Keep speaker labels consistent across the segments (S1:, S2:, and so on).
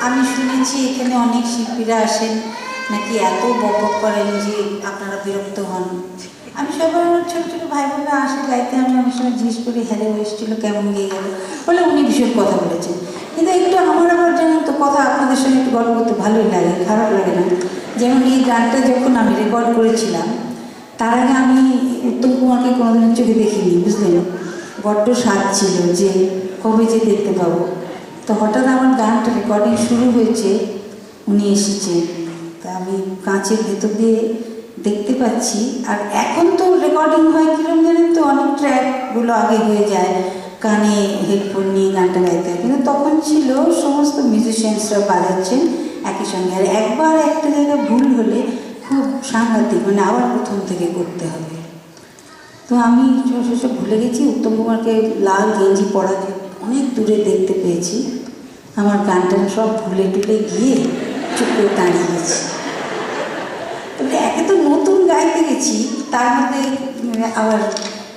S1: আমি শুনেছি এখানে অনেক শিল্পীরা আসেন নাকি এত বক করেন যে আপনারা বিরক্ত হন। আমি সবার ছোটো ছোটো ভাই বোনরা আসে গাইতে, আমি অনেক সময় জিজ্ঞেস করি হ্যাঁ এসেছিলো কেমন গিয়ে গেল, বলে উনি ভীষণ কথা বলেছেন। কিন্তু একটু আমার আবার জানেন তো কথা আপনাদের সঙ্গে একটু গল্প করতে ভালোই লাগে, খারাপ লাগে না। যেমন এই গানটা যখন আমি রেকর্ড করেছিলাম তার আগে আমি উত্তম কুমারকে কোনোদিন চোখে দেখিনি, বুঝলেন। বড্ড স্বাদ ছিল যে কবে যে দেখতে পাবো। তো হঠাৎ আমার গানটা রেকর্ডিং শুরু হয়েছে, উনি এসেছেন, তা আমি কাঁচের ভেতর দিয়ে দেখতে পাচ্ছি। আর এখন তো রেকর্ডিং হয় কীরকম জানেন তো, অনেক ট্র্যাকগুলো আগে হয়ে যায়, কানে হেডফোন নিয়ে গানটা গাইতে হয়। কিন্তু তখন ছিল সমস্ত মিউজিশিয়ানসরা বাজাচ্ছেন একই সঙ্গে, আর একবার একটা জায়গায় ভুল হলে খুব সাংঘাতিক, মানে আবার প্রথম থেকে করতে হবে। তো আমি সব ভুলে গেছি। উত্তম কুমারকে লাল গেঞ্জি পরা অনেক দূরে দেখতে পেয়েছি, আমার গানটা সব ভুলে টুলে গিয়ে চুপ করে দাঁড়িয়ে গেছি। তবে একে তো নতুন গাইতে গেছি, তার মধ্যে আবার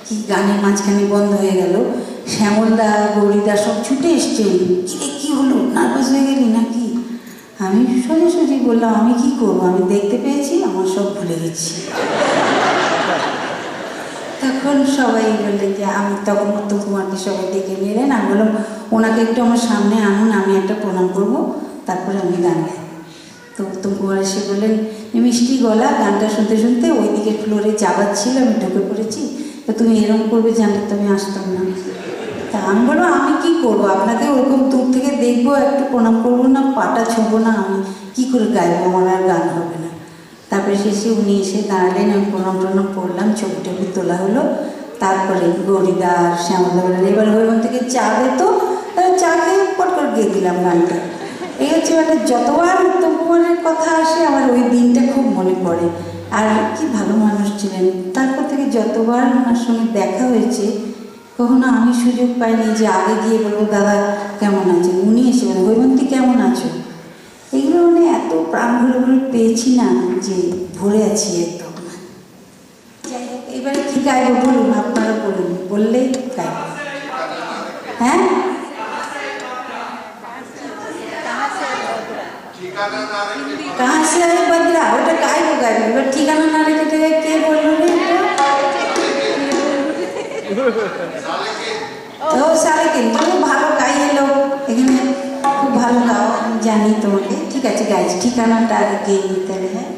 S1: কি গানের মাঝখানে বন্ধ হয়ে গেল। শ্যামলদা গৌরীদা সব ছুটে এসছেন, কী হলো, নার্ভাস হয়ে গেলি নাকি? আমি সোজাসুজি বললাম আমি কি করবো, আমি দেখতে পেয়েছি, আমার সব ভুলে গেছি। তখন সবাই বললেন যে আমি তখন উত্তম কুমারকে সবাই ডেকে নিলেন। আমি বললাম ওনাকে একটু আমার সামনে আনুন, আমি একটা প্রণাম করবো, তারপরে আমি গান গাই। তো উত্তম কুমার এসে বললেন মিষ্টি গলা, গানটা শুনতে শুনতে ওই দিকে ফ্লোরে চাবাচ্ছিল, আমি ঢুকে পড়েছি, তো তুমি এরকম করবে জানলে তো আমি আসতাম না। তা আমি বলবো আমি কী করবো, আপনাকে ওরকম দূর থেকে দেখবো, একটু প্রণাম করবো না, পাটা ছোবো না, আমি কী করে গাইবো, আমার আর গান হবে না। তারপরে শেষে উনি এসে দাঁড়ালেন, আমি প্রণাম টনাম করলাম, ছবি টবি তোলা হলো। তারপরে গৌরীদা আর শ্যামলদা বললেন এবার হইবন থেকে চা দিত, তারা চা খেয়ে পট করে গিয়ে দিলাম গানটা। এই হচ্ছে মানে যতবার উত্তম কুমারের কথা আসে আমার ওই দিনটা খুব মনে পড়ে। আর কি ভালো মানুষ ছিলেন। তারপর থেকে যতবার ওনার সঙ্গে দেখা হয়েছে কখনো আমি সুযোগ পাইনি যে আগে গিয়ে বলবো দাদা কেমন আছেন, উনি এসে বলেন হৈমন্তী কেমন আছো। এগুলো মানে এত প্রাণগুলো পেয়েছি না যে ভরে আছি একদম। যাই হোক এবারে কী গাইবো বলুন, আপনারা বলুন, বললেই গাইব। হ্যাঁ কাহা সে আয়ে বদরা, ওটা গাইবো গাইবো। এবার ঠিকানা না রেখে থেকে কে বললো রে ও সারে কিন্তু ভালো গাই এলো এখানে, খুব ভালো গাও, আমি জানি তোমাকে। ঠিক আছে গাইছি, ঠিকানাটা আগে গিয়ে নিতে হবে। হ্যাঁ